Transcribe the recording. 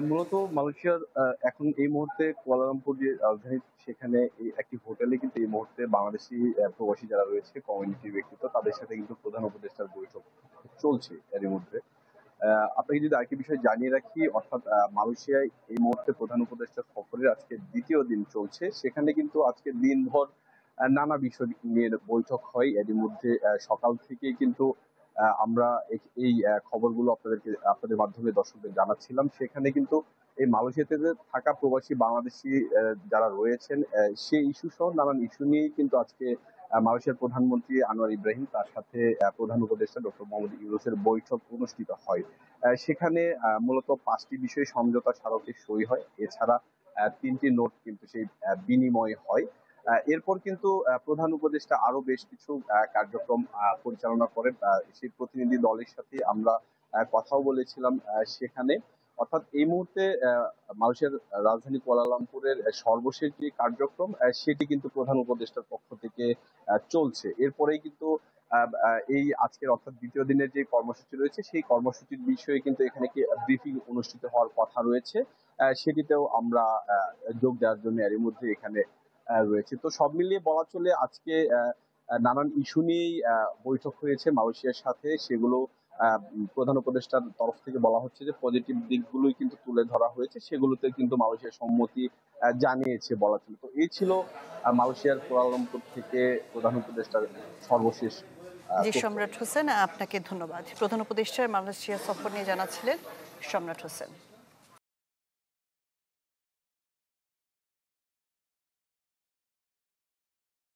মূলত মালয়েশিয়ার এখন এই মুহূর্তে কুয়ালালামপুর যে রাজধানী, সেখানে একটি হোটেলে কিন্তু এই মুহূর্তে বাংলাদেশি প্রবাসী যারা রয়েছে, কমিউনিটির ব্যক্তিত্ব, তাদের সাথে কিন্তু প্রধান উপদেষ্টার বৈঠক চলছে এরই মধ্যে। আপনাকে যদি আরেকটি বিষয় জানিয়ে রাখি, অর্থাৎ মালয়েশিয়ায় এই মুহূর্তে প্রধান উপদেষ্টা সফরের আজকে দ্বিতীয় দিন চলছে। সেখানে কিন্তু আজকে দিনভর নানা বিষয় নিয়ে বৈঠক হয়। এরই মধ্যে সকাল থেকেই কিন্তু আমরা এই খবরগুলো আপনাদের মাধ্যমে দর্শকদের জানাচ্ছিলাম। সেখানে কিন্তু এই মালয়েশিয়াতে যে থাকা প্রবাসী বাংলাদেশি যারা রয়েছেন, সেই ইস্যু সহ নানান ইস্যু নিয়েই কিন্তু আজকে মালয়েশিয়ার প্রধানমন্ত্রী আনোয়ার ইব্রাহিম, তার সাথে প্রধান উপদেষ্টা ডক্টর মোহাম্মদ ইউনূসের বৈঠক অনুষ্ঠিত হয়। সেখানে মূলত ৫টি বিষয়ে সমঝোতা স্মারকে সই হয়। এছাড়া ৩টি নোট কিন্তু সেই বিনিময় হয়। এরপর কিন্তু প্রধান উপদেষ্টা আরো বেশ কিছু কার্যক্রম পরিচালনা করেন। সেই প্রতিনিধি দলের সাথে আমরা কথাও বলেছিলাম সেখানে। অর্থাৎ এই মুহূর্তে মালয়েশিয়ার রাজধানী কুয়ালালামপুরের সর্বশেষ যে কার্যক্রম, সেটি কিন্তু প্রধান উপদেষ্টার পক্ষ থেকে চলছে। এরপরেই কিন্তু এই আজকের অর্থাৎ দ্বিতীয় দিনের যে কর্মসূচি রয়েছে, সেই কর্মসূচির বিষয়ে কিন্তু এখানে কি ব্রিফিং অনুষ্ঠিত হওয়ার কথা রয়েছে। সেটিতেও আমরা যোগ দেওয়ার জন্য এরই মধ্যে এখানে রয়েছে। তো সব মিলিয়ে বলা চলে আজকে নানান ইস্যু নিয়েই বৈঠক হয়েছে মালয়েশিয়ার সাথে। সেগুলো প্রধান উপদেষ্টার তরফ থেকে বলা হচ্ছে যে পজিটিভ দিকগুলোই কিন্তু তুলে ধরা হয়েছে, সেগুলোতে কিন্তু মালয়েশিয়ার সম্মতি জানিয়েছে বলা চলে। তো এই ছিল মালয়েশিয়ার কুয়ালালামপুর থেকে প্রধান উপদেষ্টার সর্বশেষ জি, তথ্য। সম্রাট হোসেন, আপনাকে ধন্যবাদ। প্রধান উপদেষ্টার মালয়েশিয়া সফর নিয়ে জানাচ্ছিলেন সম্রাট হোসেন।